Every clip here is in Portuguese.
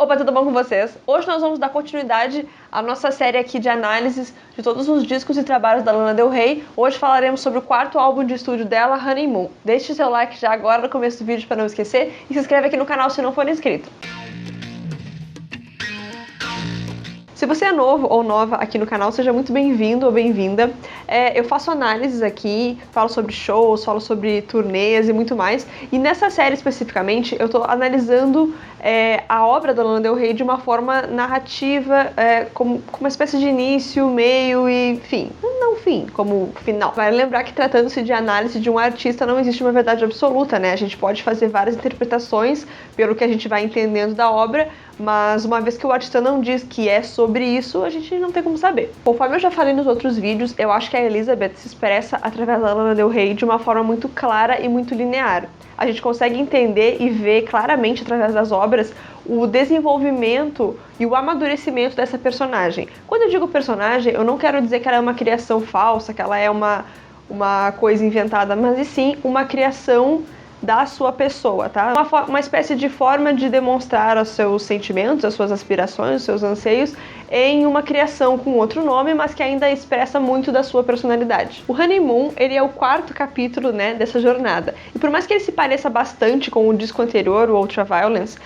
Opa, tudo bom com vocês? Hoje nós vamos dar continuidade à nossa série aqui de análises de todos os discos e trabalhos da Lana Del Rey. Hoje falaremos sobre o quarto álbum de estúdio dela, Honeymoon. Deixe seu like já agora no começo do vídeo para não esquecer e se inscreve aqui no canal se não for inscrito. Se você é novo ou nova aqui no canal, seja muito bem-vindo ou bem-vinda. Eu faço análises aqui, falo sobre shows, falo sobre turnês e muito mais. E nessa série especificamente, eu estou analisando a obra da Lana Del Rey de uma forma narrativa, como uma espécie de início, meio e fim. Não fim, como final. Vale lembrar que tratando-se de análise de um artista, não existe uma verdade absoluta, né? A gente pode fazer várias interpretações pelo que a gente vai entendendo da obra, mas uma vez que o artista não diz que é sobre isso, a gente não tem como saber. Conforme eu já falei nos outros vídeos, eu acho que a Elizabeth se expressa através da Lana Del Rey de uma forma muito clara e muito linear. A gente consegue entender e ver claramente através das obras o desenvolvimento e o amadurecimento dessa personagem. Quando eu digo personagem, eu não quero dizer que ela é uma criação falsa, que ela é uma coisa inventada, mas e sim uma criação da sua pessoa, tá? Uma espécie de forma de demonstrar os seus sentimentos, as suas aspirações, os seus anseios em uma criação com outro nome, mas que ainda expressa muito da sua personalidade. O Honeymoon, ele é o quarto capítulo, né, dessa jornada. E por mais que ele se pareça bastante com o disco anterior, o Ultraviolence,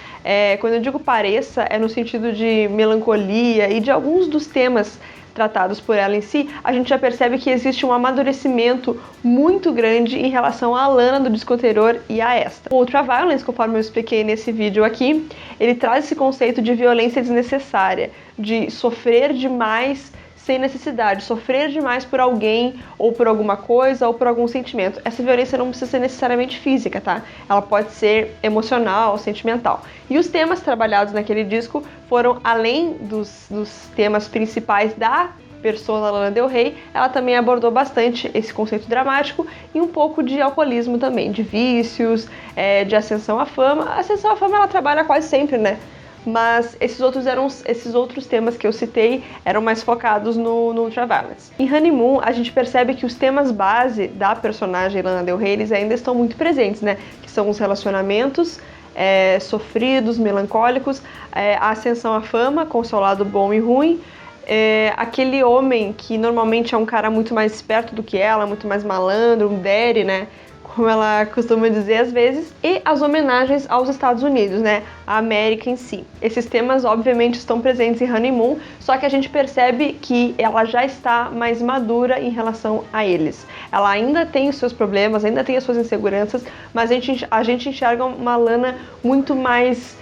quando eu digo pareça, é no sentido de melancolia e de alguns dos temas tratados por ela em si, a gente já percebe que existe um amadurecimento muito grande em relação à Lana do disco anterior e a esta. O Ultraviolence, conforme eu expliquei nesse vídeo aqui, ele traz esse conceito de violência desnecessária, de sofrer demais sem necessidade, sofrer demais por alguém, ou por alguma coisa, ou por algum sentimento. Essa violência não precisa ser necessariamente física, tá? Ela pode ser emocional, sentimental. E os temas trabalhados naquele disco foram, além dos temas principais da persona Lana Del Rey, ela também abordou bastante esse conceito dramático e um pouco de alcoolismo também, de vícios, de ascensão à fama. A ascensão à fama ela trabalha quase sempre, né? Mas esses outros temas que eu citei eram mais focados no Ultraviolence. Em Honeymoon, a gente percebe que os temas base da personagem Lana Del Rey, eles ainda estão muito presentes, né? Que são os relacionamentos sofridos, melancólicos, a ascensão à fama, com seu lado bom e ruim, aquele homem que normalmente é um cara muito mais esperto do que ela, muito mais malandro, um daddy, né? Como ela costuma dizer às vezes, e as homenagens aos Estados Unidos, né, a América em si. Esses temas, obviamente, estão presentes em Honeymoon, só que a gente percebe que ela já está mais madura em relação a eles. Ela ainda tem os seus problemas, ainda tem as suas inseguranças, mas a gente enxerga uma Lana muito mais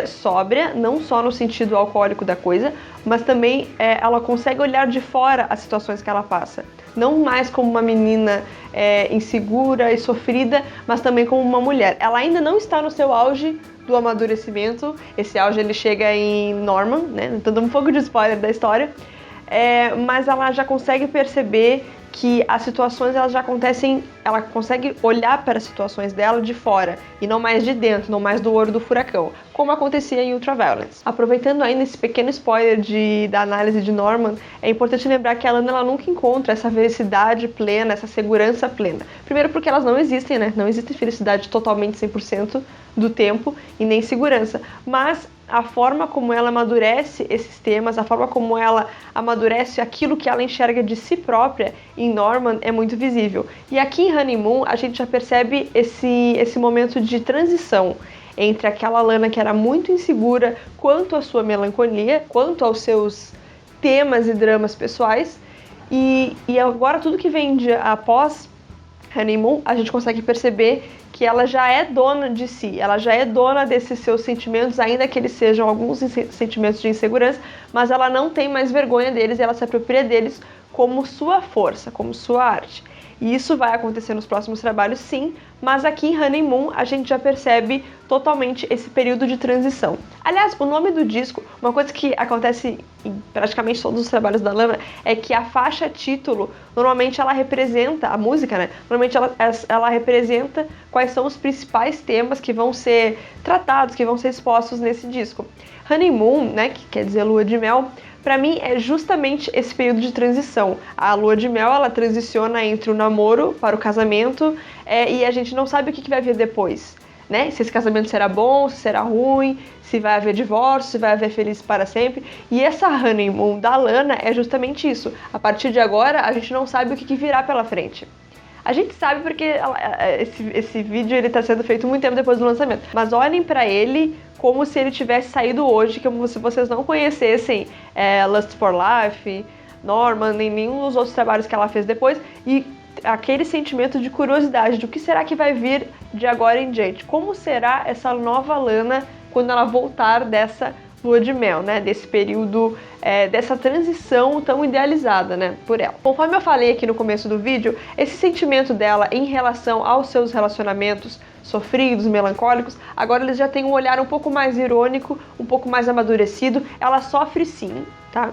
sóbria, não só no sentido alcoólico da coisa, mas também ela consegue olhar de fora as situações que ela passa. Não mais como uma menina insegura e sofrida, mas também como uma mulher. Ela ainda não está no seu auge do amadurecimento. Esse auge ele chega em Norman, né? Tô dando um pouco de spoiler da história, mas ela já consegue perceber que as situações elas já acontecem, ela consegue olhar para as situações dela de fora e não mais de dentro, não mais do olho do furacão, como acontecia em Ultraviolence. Aproveitando ainda esse pequeno spoiler da análise de Norman, é importante lembrar que a Lana ela nunca encontra essa felicidade plena, essa segurança plena. Primeiro porque elas não existem, né? Não existe felicidade totalmente 100% do tempo e nem segurança, mas a forma como ela amadurece esses temas, a forma como ela amadurece aquilo que ela enxerga de si própria em Norman é muito visível. E aqui em Honeymoon a gente já percebe esse momento de transição entre aquela Lana que era muito insegura quanto à sua melancolia, quanto aos seus temas e dramas pessoais, e agora tudo que vem após Honeymoon, a gente consegue perceber que ela já é dona de si, ela já é dona desses seus sentimentos, ainda que eles sejam alguns sentimentos de insegurança, mas ela não tem mais vergonha deles e ela se apropria deles como sua força, como sua arte. E isso vai acontecer nos próximos trabalhos, sim, mas aqui em Honeymoon a gente já percebe totalmente esse período de transição. Aliás, o nome do disco, uma coisa que acontece em praticamente todos os trabalhos da Lana, é que a faixa título, normalmente ela representa, a música, né? Normalmente ela representa quais são os principais temas que vão ser tratados, que vão ser expostos nesse disco. Honeymoon, né, que quer dizer lua de mel, para mim é justamente esse período de transição. A lua de mel, ela transiciona entre o namoro para o casamento, e a gente não sabe o que vai vir depois. né? Se esse casamento será bom, se será ruim, se vai haver divórcio, se vai haver feliz para sempre. E essa honeymoon da Lana é justamente isso. A partir de agora, a gente não sabe o que virá pela frente. A gente sabe porque esse vídeo ele tá sendo feito muito tempo depois do lançamento. Mas olhem pra ele como se ele tivesse saído hoje, como se vocês não conhecessem Lust for Life, Norman, nem nenhum dos outros trabalhos que ela fez depois. E aquele sentimento de curiosidade do que será que vai vir de agora em diante. Como será essa nova Lana quando ela voltar dessa lua de mel, né? Desse período, dessa transição tão idealizada, né? Por ela. Conforme eu falei aqui no começo do vídeo, esse sentimento dela em relação aos seus relacionamentos sofridos, melancólicos, agora eles já têm um olhar um pouco mais irônico, um pouco mais amadurecido. Ela sofre sim, tá?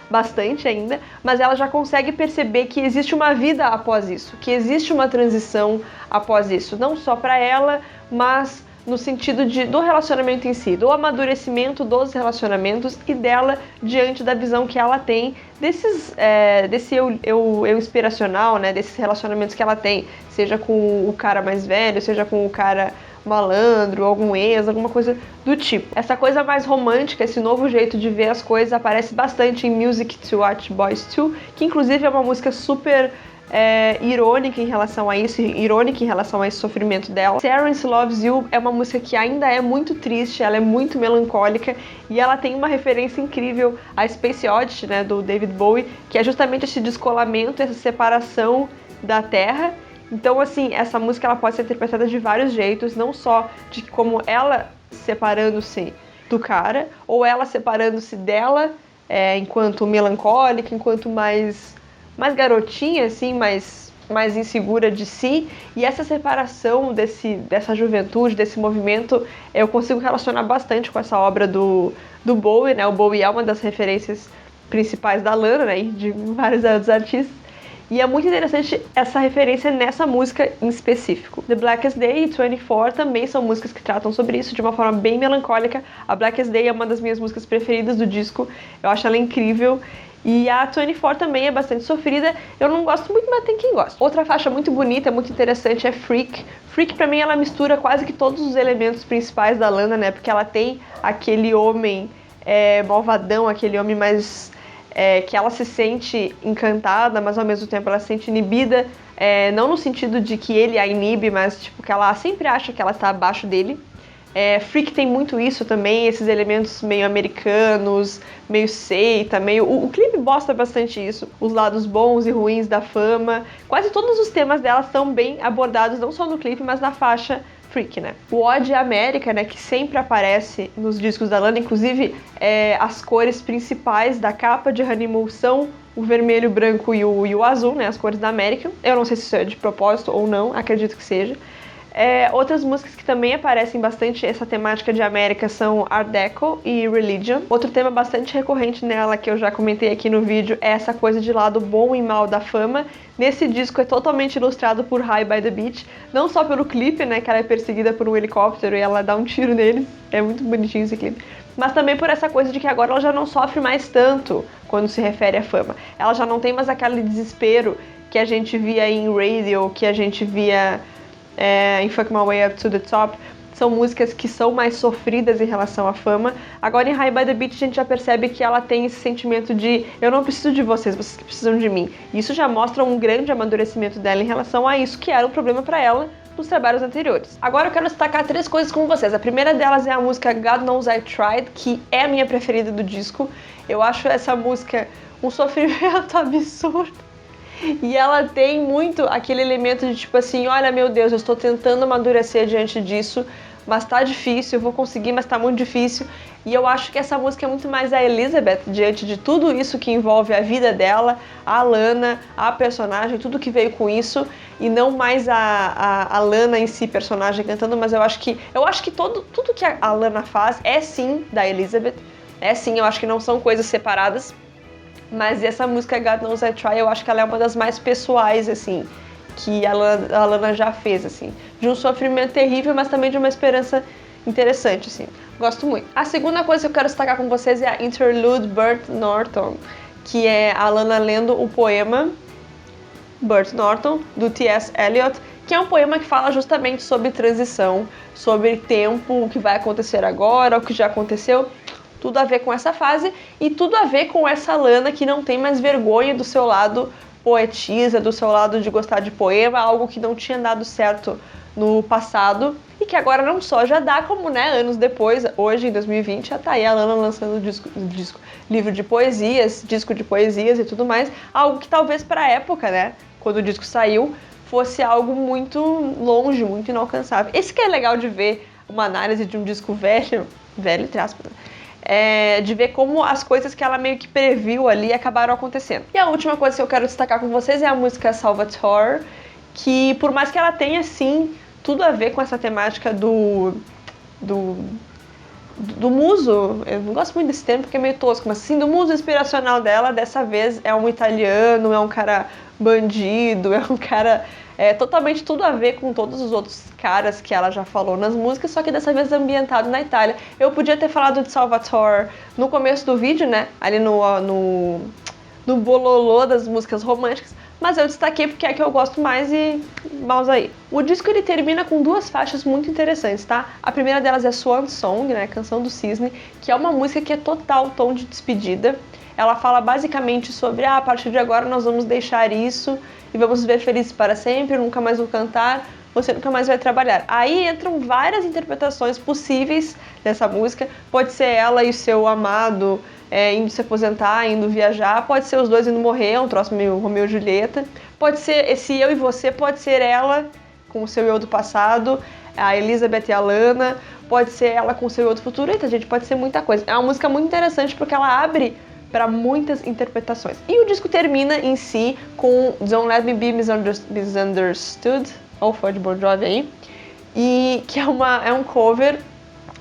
Bastante ainda, mas ela já consegue perceber que existe uma vida após isso, que existe uma transição após isso, não só para ela, mas no sentido do relacionamento em si, do amadurecimento dos relacionamentos e dela diante da visão que ela tem desse eu inspiracional, né, desses relacionamentos que ela tem, seja com o cara mais velho, seja com o cara malandro, algum ex, alguma coisa do tipo. Essa coisa mais romântica, esse novo jeito de ver as coisas aparece bastante em Music to Watch Boys 2, que inclusive é uma música super irônica em relação a isso, irônica em relação a esse sofrimento dela. Terence Loves You é uma música que ainda é muito triste, ela é muito melancólica e ela tem uma referência incrível a Space Oddity, né, do David Bowie, que é justamente esse descolamento, essa separação da Terra. Então, assim, essa música ela pode ser interpretada de vários jeitos, não só de como ela separando-se do cara, ou ela separando-se dela enquanto melancólica, enquanto mais garotinha, assim, mais insegura de si. E essa separação dessa juventude, desse movimento, eu consigo relacionar bastante com essa obra do Bowie, né? O Bowie é uma das referências principais da Lana, né? E de vários outros artistas. E é muito interessante essa referência nessa música em específico. The Blackest Day e 24 também são músicas que tratam sobre isso de uma forma bem melancólica. A Blackest Day é uma das minhas músicas preferidas do disco, eu acho ela incrível. E a 24 também é bastante sofrida, eu não gosto muito, mas tem quem gosta. Outra faixa muito bonita, muito interessante é Freak. Freak pra mim ela mistura quase que todos os elementos principais da Lana, né? Porque ela tem aquele homem malvadão, aquele homem mais... que ela se sente encantada, mas ao mesmo tempo ela se sente inibida, não no sentido de que ele a inibe, mas tipo que ela sempre acha que ela está abaixo dele. Freak tem muito isso também, esses elementos meio americanos, meio seita, o clipe mostra bastante isso, os lados bons e ruins da fama. Quase todos os temas dela são bem abordados, não só no clipe, mas na faixa Freak, né? O Odd America, né, que sempre aparece nos discos da Lana, inclusive as cores principais da capa de Honeymoon são o vermelho, o branco e o azul, né, as cores da América. Eu não sei se isso é de propósito ou não, acredito que seja. Outras músicas que também aparecem bastante essa temática de América são Art Deco e Religion. Outro tema bastante recorrente nela, que eu já comentei aqui no vídeo, é essa coisa de lado bom e mal da fama. Nesse disco é totalmente ilustrado por High by the Beach, não só pelo clipe, né, que ela é perseguida por um helicóptero e ela dá um tiro nele, é muito bonitinho esse clipe, mas também por essa coisa de que agora ela já não sofre mais tanto quando se refere à fama. Ela já não tem mais aquele desespero que a gente via em Radio, que a gente via em Fuck My Way Up to the Top. São músicas que são mais sofridas em relação à fama. Agora em High by the Beach a gente já percebe que ela tem esse sentimento de eu não preciso de vocês, vocês que precisam de mim. E isso já mostra um grande amadurecimento dela em relação a isso, que era um problema pra ela nos trabalhos anteriores. Agora eu quero destacar 3 coisas com vocês. A primeira delas é a música God Knows I Tried, que é a minha preferida do disco. Eu acho essa música um sofrimento absurdo. E ela tem muito aquele elemento de tipo assim, olha meu Deus, eu estou tentando amadurecer diante disso, mas tá difícil, eu vou conseguir, mas tá muito difícil. E eu acho que essa música é muito mais a Elizabeth, diante de tudo isso que envolve a vida dela, a Lana, a personagem, tudo que veio com isso, e não mais a Lana em si, personagem cantando, mas eu acho que tudo que a Lana faz é sim da Elizabeth, eu acho que não são coisas separadas. Mas essa música God Knows I Try, eu acho que ela é uma das mais pessoais, assim, que a Lana já fez, assim. De um sofrimento terrível, mas também de uma esperança interessante, assim. Gosto muito. A segunda coisa que eu quero destacar com vocês é a Interlude Bert Norton, que é a Lana lendo o poema Bert Norton, do T.S. Eliot, que é um poema que fala justamente sobre transição, sobre tempo, o que vai acontecer agora, o que já aconteceu, tudo a ver com essa fase e tudo a ver com essa Lana que não tem mais vergonha do seu lado poetisa, do seu lado de gostar de poema, algo que não tinha dado certo no passado e que agora não só já dá, como, né, anos depois, hoje em 2020, já tá aí a Lana lançando livro de poesias, disco de poesias e tudo mais, algo que talvez pra época, né, quando o disco saiu, fosse algo muito longe, muito inalcançável. Esse que é legal de ver uma análise de um disco velho entre aspas, de ver como as coisas que ela meio que previu ali acabaram acontecendo. E a última coisa que eu quero destacar com vocês é a música Salvatore, que por mais que ela tenha, sim, tudo a ver com essa temática do muso, eu não gosto muito desse termo porque é meio tosco, mas assim, do muso inspiracional dela, dessa vez é um italiano, é um cara bandido, é um cara totalmente tudo a ver com todos os outros caras que ela já falou nas músicas, só que dessa vez ambientado na Itália. Eu podia ter falado de Salvatore no começo do vídeo, né, ali no bololô das músicas românticas, mas eu destaquei porque é que eu gosto mais e vamos aí. O disco ele termina com duas faixas muito interessantes, tá? A primeira delas é Swan Song, né, Canção do Cisne, que é uma música que é total tom de despedida. Ela fala basicamente sobre, a partir de agora nós vamos deixar isso e vamos viver felizes para sempre, nunca mais vou cantar, você nunca mais vai trabalhar. Aí entram várias interpretações possíveis dessa música. Pode ser ela e o seu amado indo se aposentar, indo viajar. Pode ser os dois indo morrer, é um troço meio Romeu e Julieta. Pode ser esse eu e você, pode ser ela com o seu eu do passado, a Elizabeth e a Lana. Pode ser ela com o seu eu do futuro. Eita, gente, pode ser muita coisa. É uma música muito interessante porque ela abre para muitas interpretações. E o disco termina em si com Don't Let Me Be Misunderstood, ou foi de Bon Jovi aí, e que é um cover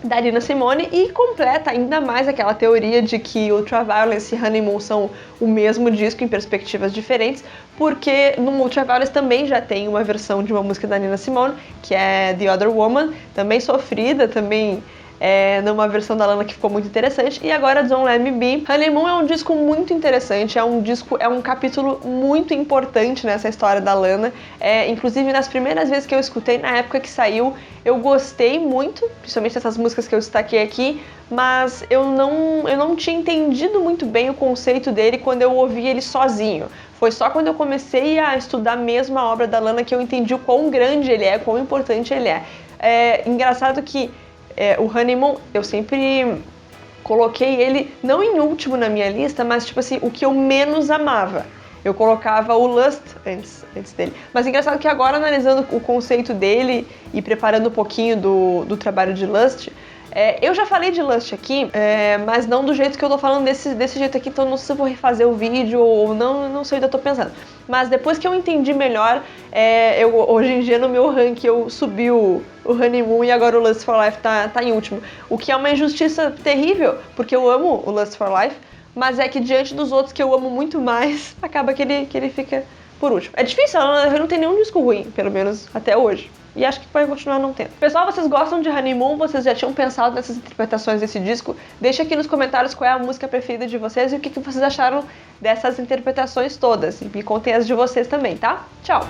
da Nina Simone e completa ainda mais aquela teoria de que Ultraviolence e Honeymoon são o mesmo disco em perspectivas diferentes, porque no Ultraviolence também já tem uma versão de uma música da Nina Simone, que é The Other Woman, também sofrida, também numa versão da Lana que ficou muito interessante, e agora Don't Let Me Be. Honeymoon é um disco muito interessante, é um capítulo muito importante nessa história da Lana, inclusive nas primeiras vezes que eu escutei, na época que saiu, eu gostei muito, principalmente dessas músicas que eu destaquei aqui, mas eu não tinha entendido muito bem o conceito dele quando eu ouvi ele sozinho. Foi só quando eu comecei a estudar mesmo a obra da Lana que eu entendi o quão grande ele é, quão importante ele é. Engraçado que o Honeymoon, eu sempre coloquei ele, não em último na minha lista, mas tipo assim, o que eu menos amava. Eu colocava o Lust antes dele. Mas engraçado que agora, analisando o conceito dele e preparando um pouquinho do trabalho de Lust, eu já falei de Lust aqui, mas não do jeito que eu tô falando desse jeito aqui, então não sei se eu vou refazer o vídeo ou não sei o que eu tô pensando. Mas depois que eu entendi melhor, hoje em dia no meu ranking eu subi o Honeymoon e agora o Lust for Life tá em último. O que é uma injustiça terrível, porque eu amo o Lust for Life, mas é que diante dos outros que eu amo muito mais, acaba que ele fica por último. É difícil, ela não tem nenhum disco ruim, pelo menos até hoje. E acho que vai continuar não tendo. Pessoal, vocês gostam de Honeymoon? Vocês já tinham pensado nessas interpretações desse disco? Deixa aqui nos comentários qual é a música preferida de vocês e o que vocês acharam dessas interpretações todas. E me contem as de vocês também, tá? Tchau!